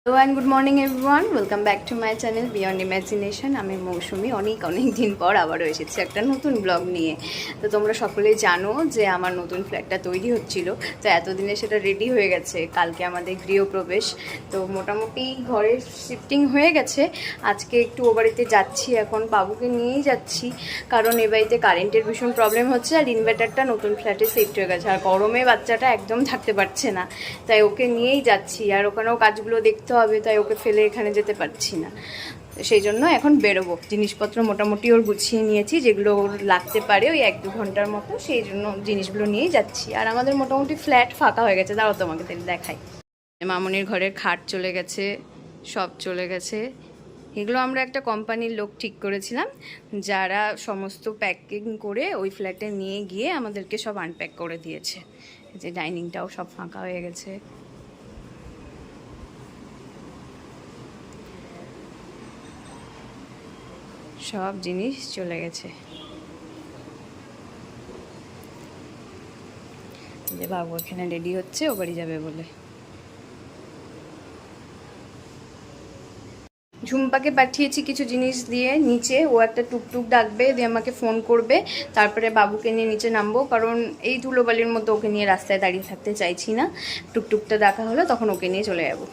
Hello and good morning everyone, welcome back to my channel beyond imagination. আমি মৌসুমি অনেক দিন পর আবারও এসেছি একটা নতুন ব্লগ নিয়ে। তো তোমরা সকলেই জানো যে আমার নতুন ফ্ল্যাটটা তৈরি হচ্ছিল, তো এতদিনে সেটা রেডি হয়ে গেছে। কালকে আমাদের গৃহপ্রবেশ, তো মোটামুটি ঘরের শিফটিং হয়ে গেছে। আজকে একটু ও বাড়িতে যাচ্ছি, এখন বাবুকে নিয়েই যাচ্ছি, কারণ এ বাড়িতে কারেন্টের ভীষণ প্রবলেম হচ্ছে আর ইনভার্টারটা নতুন ফ্ল্যাটে শিফট হয়ে গেছে, আর গরমে বাচ্চাটা একদম থাকতে পারছে না, তাই ওকে নিয়েই যাচ্ছি। আর ওখানেও কাজগুলো দেখতে হবে, তাই ওকে ফেলে এখানে যেতে পারছি না। সেই জন্য এখন বেরোবো। জিনিসপত্র মোটামুটি ওর গুছিয়ে নিয়েছি, যেগুলো ওর লাগতে পারে ওই 1-2 ঘন্টার মতো, সেই জন্য জিনিসগুলো নিয়েই যাচ্ছি। আর আমাদের মোটামুটি ফ্ল্যাট ফাঁকা হয়ে গেছে, দাঁড়াও তোমাকে দেখাই। মামনির ঘরের খাট চলে গেছে, সব চলে গেছে। এগুলো আমরা একটা কোম্পানির লোক ঠিক করেছিলাম, যারা সমস্ত প্যাকিং করে ওই ফ্ল্যাটে নিয়ে গিয়ে আমাদেরকে সব আনপ্যাক করে দিয়েছে। যে ডাইনিংটাও সব ফাঁকা হয়ে গেছে। সব জিনিস চলে গেছে। যে বাবু এখানে রেডি হচ্ছে ও বাড়ি যাবে বলে। ঝুম্পাকে পাঠিয়েছি কিছু জিনিস দিয়ে নিচে, ও একটা টুকটুক ডাকবে, দিয়ে আমাকে ফোন করবে, তারপরে বাবুকে নিয়ে নিচে নামবো, কারণ এই ধুলোবালির মধ্যে ওকে নিয়ে রাস্তায় দাঁড়িয়ে থাকতে চাইছি না। টুকটুকটা ডাকা হলো তখন ওকে নিয়ে চলে যাবো।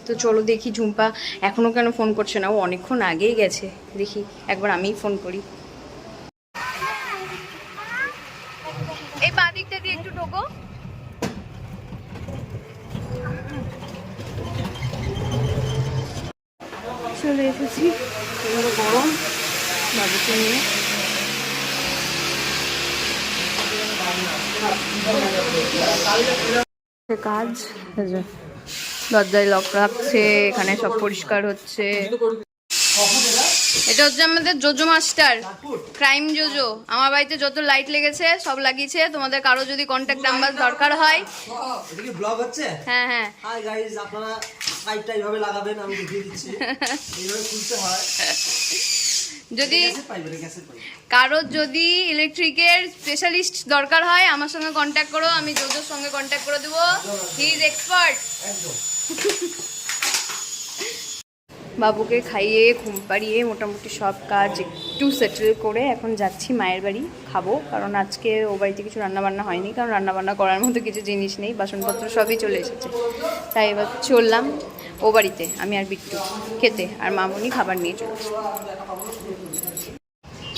তো চলো দেখি ঝুম্পা এখনও কেন ফোন করছে না, ও অনেকক্ষণ আগেই গেছে। দেখি একবার আমিই ফোন করি। এই বাঁ দিকটা দিয়ে একটু ঢোকো। চলে এসেছি, গরম বাবুকে নিয়ে। কাজ দরজায় লক রাখছে, এখানে সব পরিষ্কার হচ্ছে। এটা হচ্ছে আমাদের জোজো মাস্টার, ক্রাইম জোজো। আমার বাড়িতে যত লাইট লেগেছে সব লাগিয়েছে। তোমাদের কারো যদি কন্ট্যাক্ট নাম্বার দরকার হয়, এটা কি ব্লগ হচ্ছে? হ্যাঁ হ্যাঁ, হাই গাইস, আপনারা লাইটটা এইভাবে লাগাবেন, আমি দেখিয়ে দিচ্ছি। এইভাবে খুলতে হয়। যদি কারো যদি ইলেকট্রিকের স্পেশালিস্ট দরকার হয় আমার সঙ্গে কন্ট্যাক্ট করো, আমি জোজোর সঙ্গে কন্ট্যাক্ট করে দেবো। He is expert. একদম। বাবুকে খাইয়ে ঘুম পাড়িয়ে মোটামুটি সব কাজ একটু সেটেল করে এখন যাচ্ছি মায়ের বাড়ি। খাবো, কারণ আজকে ও বাড়িতে কিছু রান্নাবান্না হয়নি, কারণ রান্নাবান্না করার মতো কিছু জিনিস নেই, বাসনপত্র সবই চলে এসেছে। তাই এবার চললাম ও বাড়িতে, আমি আর বিট্টু খেতে, আর মামনি খাবার নিয়ে চলেছে।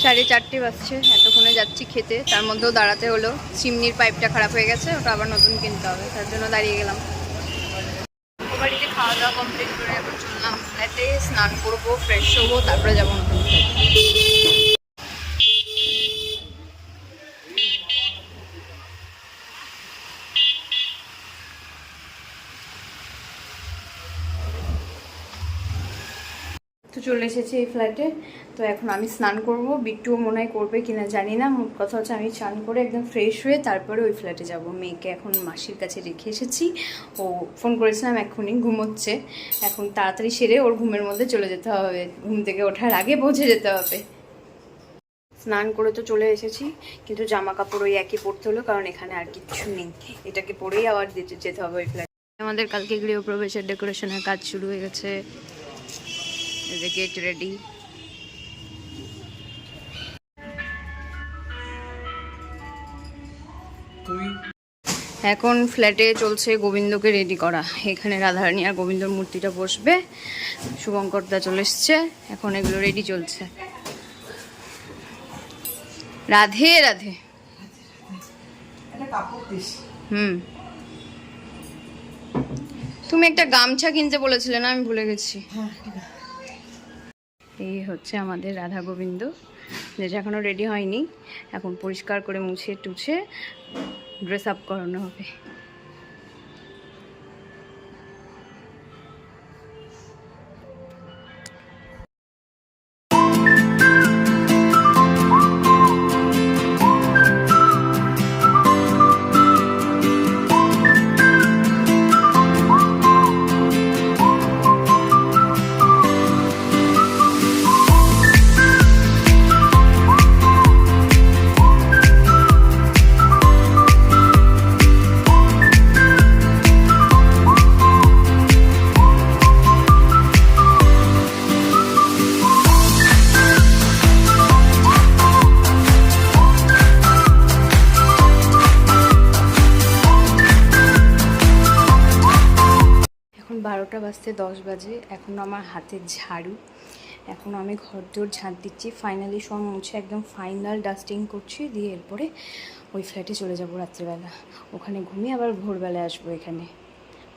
4:30 বাজছে, এতক্ষণে যাচ্ছি খেতে, তার মধ্যেও দাঁড়াতে হলো। চিমনির পাইপটা খারাপ হয়ে গেছে, ওটা আবার নতুন কিনতে হবে, তার জন্য দাঁড়িয়ে গেলাম। ও বাড়িতে খাওয়া দাওয়া কমপ্লিট করে এখন চললাম ফ্ল্যাটে, স্নান করবো, ফ্রেশ হবো, তারপরে যাবো নতুন ফ্ল্যাটে। তো চলে এসেছি এই ফ্ল্যাটে। তো এখন আমি স্নান করব, বিট্টুও মনে হয় করবে কিনা জানি না। মোট কথা হচ্ছে আমি স্নান করে একদম ফ্রেশ হয়ে তারপরে ওই ফ্ল্যাটে যাব। মেয়েকে এখন মাসির কাছে রেখে এসেছি, ও ফোন করেছিলাম এখনই, ঘুমোচ্ছে। এখন তাড়াতাড়ি সেরে ওর ঘুমের মধ্যে চলে যেতে হবে, ঘুম থেকে ওঠার আগে পৌঁছে যেতে হবে। স্নান করে তো চলে এসেছি, কিন্তু জামা কাপড় ওই একই পরতে হলো, কারণ এখানে আর কিচ্ছু নেই। এটাকে পরেই আবার যেতে হবে ওই ফ্ল্যাটে। আমাদের কালকে গৃহপ্রবেশের ডেকোরেশনের কাজ শুরু হয়ে গেছে। Get ready. এখন ফ্ল্যাটে চলছে গোবিন্দকে রেডি করা। এখানে রাধারানী আর গোবিন্দর মূর্তিটা বসবে। শুভঙ্করদা চলে এসছে, এখন এগুলো রেডি চলছে। রাধে রাধে। তুমি একটা গামছা কিনতে বলেছিলে না, আমি ভুলে গেছি। এই হচ্ছে আমাদের রাধা গোবিন্দ, যেটা এখনো রেডি হয়নি। এখন পরিষ্কার করে মুছে টুছে ড্রেস আপ করানো হবে। এখন 12টা বাজতে 10 বাজে, এখনও আমার হাতে ঝাড়ু, এখনও আমি ঘর দোর ঝাঁট দিচ্ছি, ফাইনালি সব মুছে একদম ফাইনাল ডাস্টিং করছি, দিয়ে এরপরে ওই ফ্ল্যাটে চলে যাবো রাত্রেবেলা, ওখানে ঘুমিয়ে আবার ভোরবেলায় আসবো এখানে।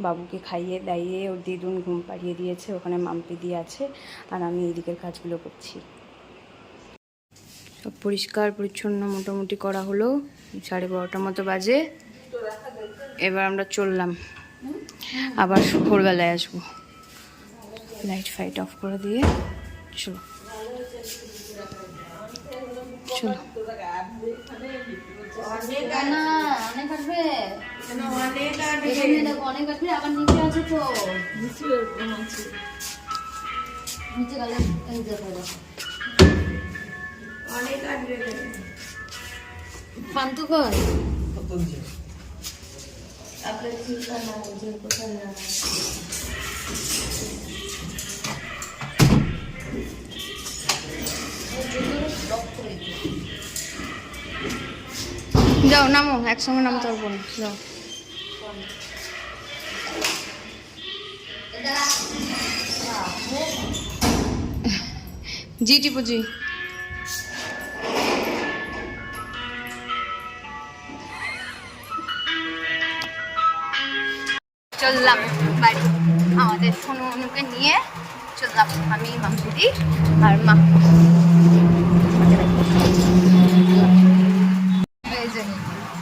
বাবুকে খাইয়ে দাইয়ে ওর দিদুন ঘুম পাড়িয়ে দিয়েছে, ওখানে মাম্পি দিয়ে আছে, আর আমি এইদিকের কাজগুলো করছি। সব পরিষ্কার পরিচ্ছন্ন মোটামুটি করা হলো, 12:30 মতো বাজে। এবার আমরা চললাম, আবার ভোরবেলায় আসবো। লাইট ফাইট অফ করে দিয়ে চলো চলো। পান্তু কর কত দিছে? যাও নামো, একসঙ্গে নামতে পারবো না, যাও। জি টিপু জি। চললাম বাড়ি, আমাদের সোনুকে নিয়ে চললাম, আমি মামুদি আর মা। এই যে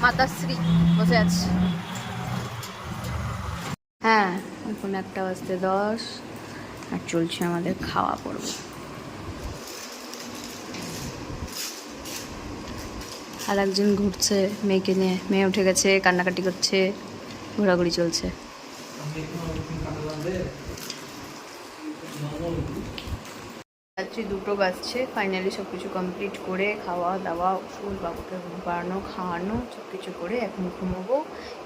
মাতাশ্রী বসে আছে। হ্যাঁ, এখন 1:10 আর চলছে আমাদের খাওয়া পর্ব। আর একজন ঘুরছে মেয়েকে নিয়ে, মেয়ে উঠে গেছে, কান্নাকাটি করছে, ঘোরাঘুরি চলছে। রাত্রি 2টো বাজছে, ফাইনালি সব কিছু কমপ্লিট করে খাওয়া দাওয়া, ওষুধ, বাবুকে ঘুম পাড়ানো, খাওয়ানো, সব কিছু করে এখন ঘুমোবো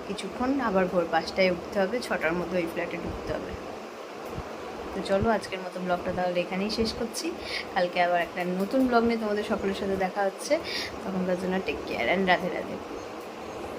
কিছুক্ষণ, আবার ভোর 5টায় উঠতে হবে, 6টার মধ্যে ওই ফ্ল্যাটে ঢুকতে হবে। তো চলো আজকের মতো ব্লগটা তাহলে এখানেই শেষ করছি, কালকে আবার একটা নতুন ব্লগ নিয়ে তোমাদের সকলের সাথে দেখা হচ্ছে, তখনকার জন্য take care and Radhe Radhe.